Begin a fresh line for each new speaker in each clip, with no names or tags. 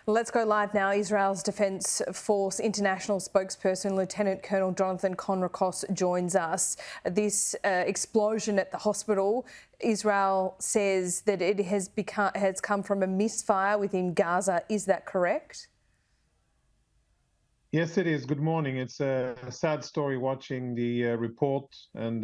Let's go live now. Israel's Defence Force International Spokesperson, Lieutenant Colonel Jonathan Conricus, joins us. This explosion at the hospital, Israel says that it has come from a misfire within Gaza. Is that correct?
Yes, it is. Good morning. It's a sad story watching the report, and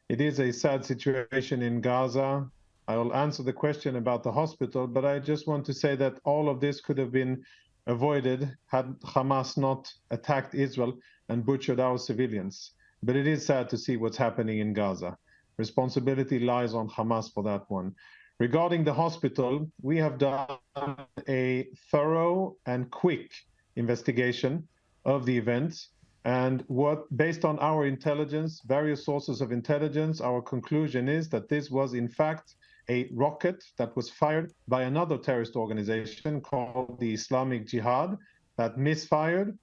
it is a sad situation in Gaza. I will answer the question about the hospital, but I just want to say that all of this could have been avoided had Hamas not attacked Israel and butchered our civilians. But it is sad to see what's happening in Gaza. Responsibility lies on Hamas for that one. Regarding the hospital, we have done a thorough and quick investigation of the events. And based on our intelligence, various sources of intelligence, our conclusion is that this was in fact a rocket that was fired by another terrorist organization called the Islamic Jihad that misfired,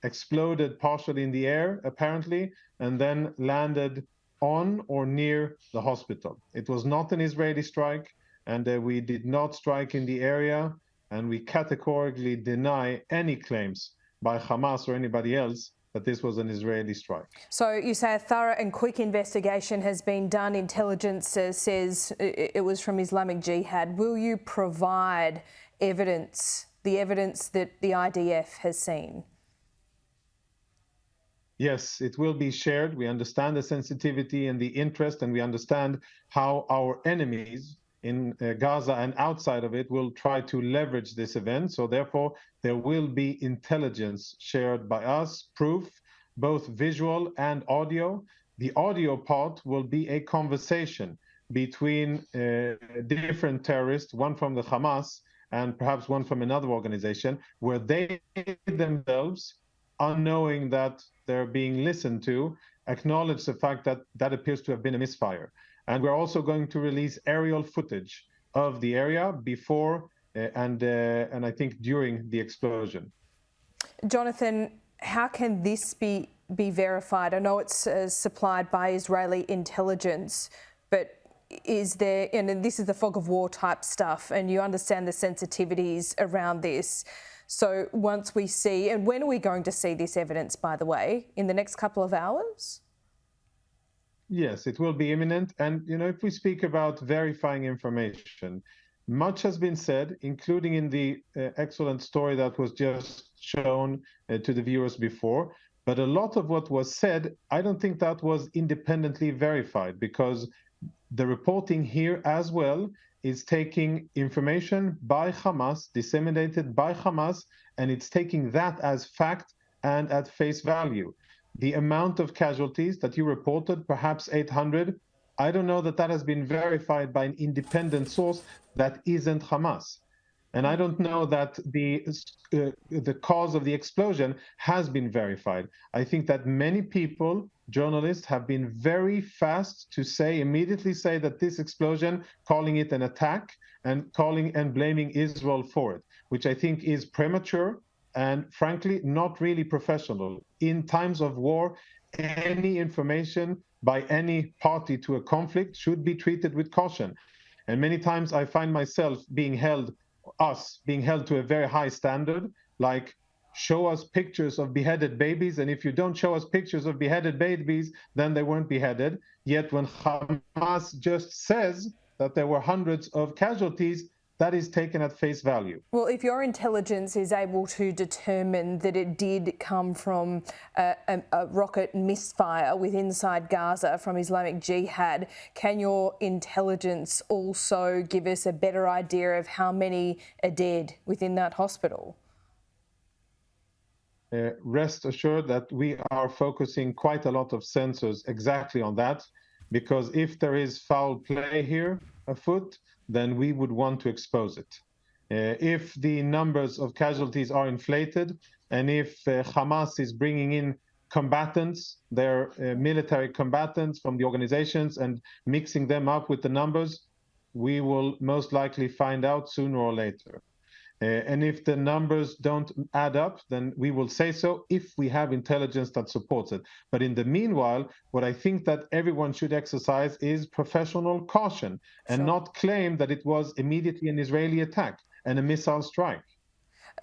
exploded partially in the air, apparently, and then landed on or near the hospital. It was not an Israeli strike, and we did not strike in the area, and we categorically deny any claims by Hamas or anybody else that this was an Israeli strike.
So you say a thorough and quick investigation has been done. Intelligence says it was from Islamic Jihad. Will you provide evidence, the evidence that the IDF has seen?
Yes, it will be shared. We understand the sensitivity and the interest, and we understand how our enemies in Gaza and outside of it will try to leverage this event. So therefore, there will be intelligence shared by us, proof, both visual and audio. The audio part will be a conversation between different terrorists, one from the Hamas and perhaps one from another organization, where they themselves, unknowing that they're being listened to, acknowledge the fact that that appears to have been a misfire. And we're also going to release aerial footage of the area before and I think during the explosion.
Jonathan, how can this be verified? I know it's supplied by Israeli intelligence, but is there, and this is the fog of war type stuff, and you understand the sensitivities around this. So once we see, and when are we going to see this evidence, by the way, in the next couple of hours?
Yes, it will be imminent. And, if we speak about verifying information, much has been said, including in the excellent story that was just shown to the viewers before. But a lot of what was said, I don't think that was independently verified, because the reporting here as well is taking information by Hamas, disseminated by Hamas, and it's taking that as fact and at face value. The amount of casualties that you reported, perhaps 800, I don't know that that has been verified by an independent source that isn't Hamas. And I don't know that the cause of the explosion has been verified. I think that many people, journalists, have been very fast to immediately say that this explosion, calling it an attack and blaming Israel for it, which I think is premature and frankly not really professional. In times of war, any information by any party to a conflict should be treated with caution. And many times I find myself being held to a very high standard, like show us pictures of beheaded babies, and if you don't show us pictures of beheaded babies, then they weren't beheaded. Yet when Hamas just says that there were hundreds of casualties, that is taken at face value.
Well, if your intelligence is able to determine that it did come from a rocket misfire inside Gaza from Islamic Jihad, can your intelligence also give us a better idea of how many are dead within that hospital?
Rest assured that we are focusing quite a lot of sensors exactly on that, because if there is foul play here afoot, then we would want to expose it. If the numbers of casualties are inflated, and if Hamas is bringing in combatants, their military combatants from the organizations, and mixing them up with the numbers, we will most likely find out sooner or later. And if the numbers don't add up, then we will say so if we have intelligence that supports it. But in the meanwhile, what I think that everyone should exercise is professional caution and not claim that it was immediately an Israeli attack and a missile strike.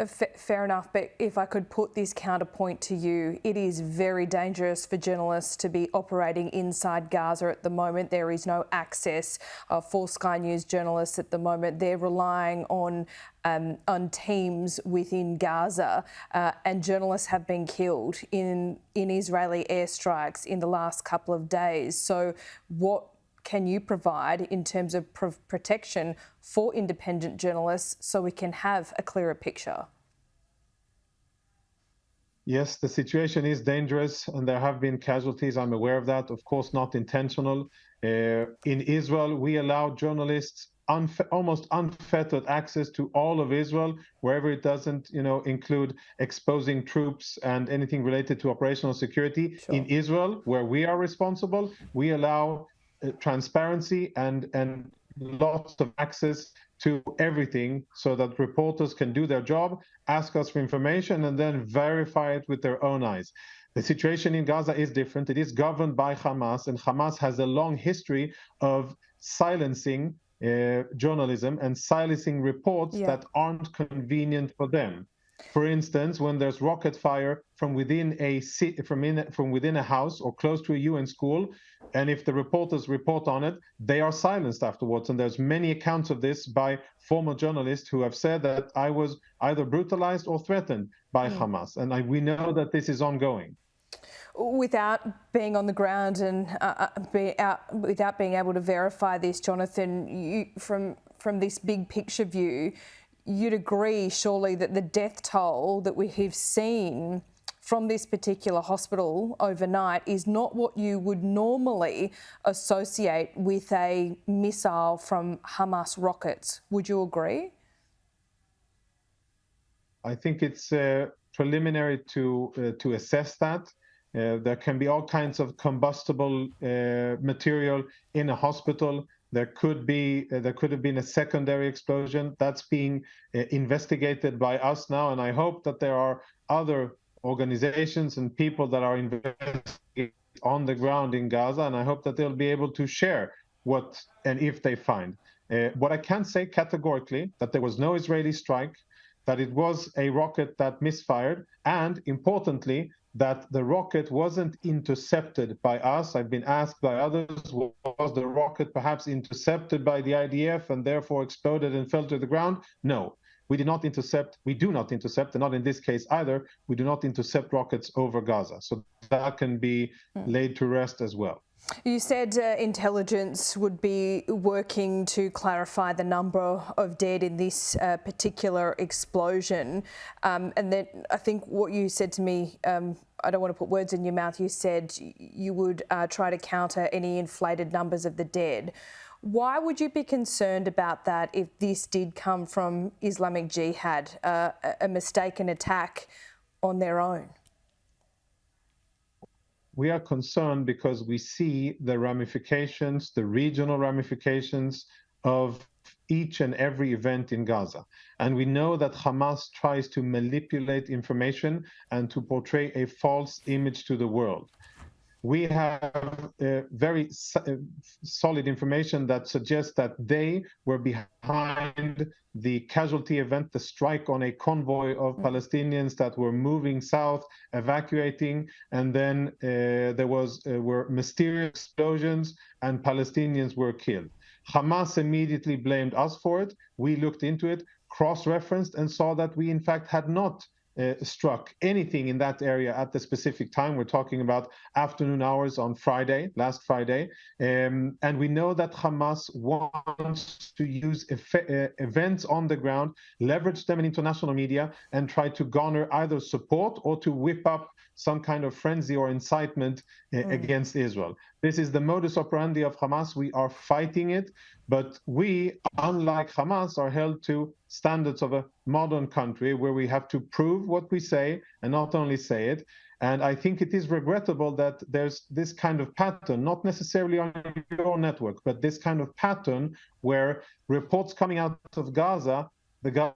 Fair enough, but if I could put this counterpoint to you, it is very dangerous for journalists to be operating inside Gaza at the moment. There is no access for Sky News journalists at the moment. They're relying on teams within Gaza, and journalists have been killed in Israeli airstrikes in the last couple of days. So what can you provide in terms of protection for independent journalists so we can have a clearer picture?
Yes, the situation is dangerous and there have been casualties. I'm aware of that. Of course, not intentional. In Israel, we allow journalists almost unfettered access to all of Israel, wherever it doesn't, include exposing troops and anything related to operational security. Sure. In Israel, where we are responsible, we allow transparency and lots of access to everything so that reporters can do their job, ask us for information, and then verify it with their own eyes. The situation in Gaza is different. It is governed by Hamas, and Hamas has a long history of silencing journalism and silencing reports that aren't convenient for them. For instance, when there's rocket fire from within a house or close to a UN school, and if the reporters report on it, they are silenced afterwards. And there's many accounts of this by former journalists who have said that I was either brutalized or threatened by Hamas. And we know that this is ongoing.
Without being on the ground and without being able to verify this, Jonathan, from this big picture view, you'd agree surely that the death toll that we have seen from this particular hospital overnight is not what you would normally associate with a missile from Hamas rockets. Would you agree?
I think it's preliminary to assess that. There can be all kinds of combustible material in a hospital. There could have been a secondary explosion that's being investigated by us now, and I hope that there are other organizations and people that are investigating on the ground in Gaza, and I hope that they'll be able to share what and if they find. What I can say categorically, that there was no Israeli strike, that it was a rocket that misfired, and importantly, that the rocket wasn't intercepted by us. I've been asked by others, was the rocket perhaps intercepted by the IDF and therefore exploded and fell to the ground? No, we did not intercept. We do not intercept, and not in this case either. We do not intercept rockets over Gaza. So that can be laid to rest as well.
You said intelligence would be working to clarify the number of dead in this particular explosion. And then I think what you said to me, I don't want to put words in your mouth, you said you would try to counter any inflated numbers of the dead. Why would you be concerned about that if this did come from Islamic Jihad, a mistaken attack on their own?
We are concerned because we see the ramifications, the regional ramifications of each and every event in Gaza. And we know that Hamas tries to manipulate information and to portray a false image to the world. We have very solid information that suggests that they were behind the Casualty event, the strike on a convoy of Palestinians that were moving south, evacuating, and then there were mysterious explosions and Palestinians were killed. Hamas immediately blamed us for it. We looked into it, cross-referenced, and saw that we in fact had not struck anything in that area at the specific time. We're talking about afternoon hours on Friday, last Friday. And we know that Hamas wants to use events on the ground, leverage them in international media, and try to garner either support or to whip up some kind of frenzy or incitement against Israel. This is the modus operandi of Hamas. We are fighting it, but we, unlike Hamas, are held to standards of a modern country where we have to prove what we say and not only say it. And I think it is regrettable that there's this kind of pattern, not necessarily on your network, but this kind of pattern where reports coming out of Gaza, the Gaza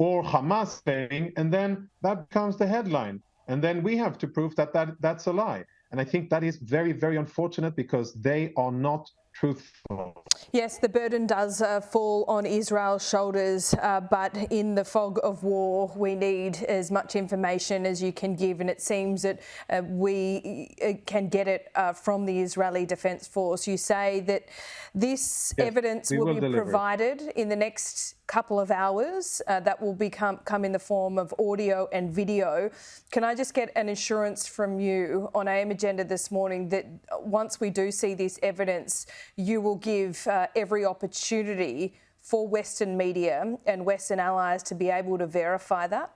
or Hamas saying, and then that becomes the headline. And then we have to prove that that's a lie. And I think that is very, very unfortunate because they are not truthful.
Yes, the burden does fall on Israel's shoulders, but in the fog of war, we need as much information as you can give, and it seems that we can get it from the Israeli Defence Force. You say that this evidence will be provided in the next couple of hours. That will come in the form of audio and video. Can I just get an assurance from you on AM Agenda this morning that once we do see this evidence, you will give every opportunity for Western media and Western allies to be able to verify that?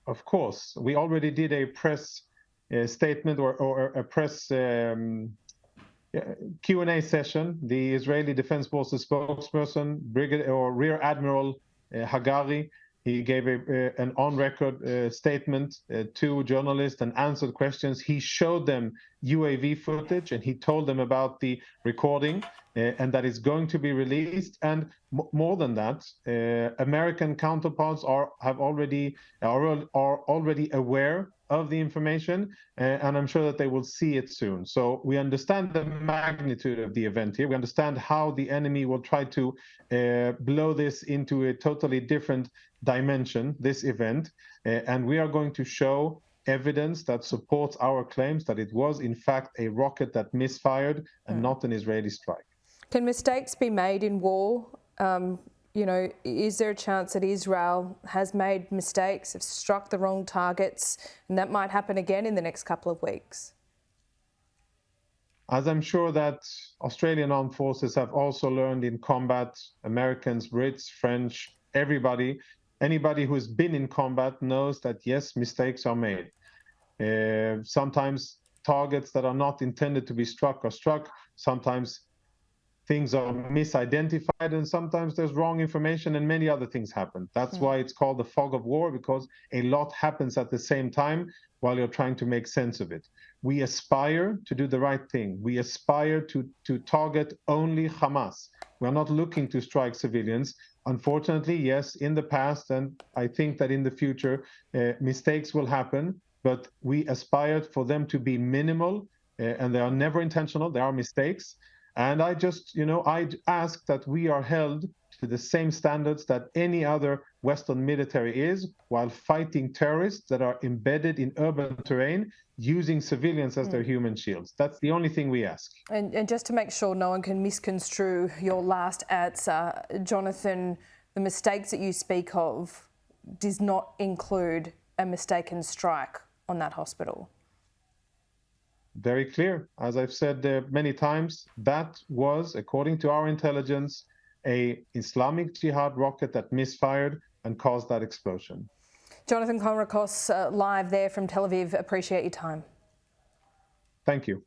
Of course. We already did a press statement or a press Q&A session. The Israeli Defense Forces spokesperson, Rear Admiral Hagari, he gave an on-record statement to journalists and answered questions. He showed them UAV footage and he told them about the recording and that it's going to be released. And more than that, American counterparts are already aware of the information, and I'm sure that they will see it soon. So we understand the magnitude of the event here. We understand how the enemy will try to blow this into a totally different dimension, this event, and we are going to show evidence that supports our claims that it was in fact a rocket that misfired and not an Israeli strike.
Can mistakes be made in war? You know, is there a chance that Israel has made mistakes, have struck the wrong targets, and that might happen again in the next couple of weeks?
As I'm sure that Australian armed forces have also learned in combat, Americans, Brits, French, anybody who's been in combat knows that yes, mistakes are made. Sometimes targets that are not intended to be struck are struck. Sometimes things are misidentified, and sometimes there's wrong information, and many other things happen. That's why it's called the fog of war, because a lot happens at the same time while you're trying to make sense of it. We aspire to do the right thing. We aspire to target only Hamas. We're not looking to strike civilians. Unfortunately, yes, in the past, and I think that in the future, mistakes will happen, but we aspire for them to be minimal, and they are never intentional. There are mistakes. And I'd ask that we are held to the same standards that any other Western military is, while fighting terrorists that are embedded in urban terrain, using civilians as their human shields. That's the only thing we ask. And
just to make sure no one can misconstrue your last answer, Jonathan, the mistakes that you speak of does not include a mistaken strike on that hospital.
Very clear. As I've said many times, that was, according to our intelligence, an Islamic Jihad rocket that misfired and caused that explosion.
Jonathan Conricus, live there from Tel Aviv. Appreciate your time.
Thank you.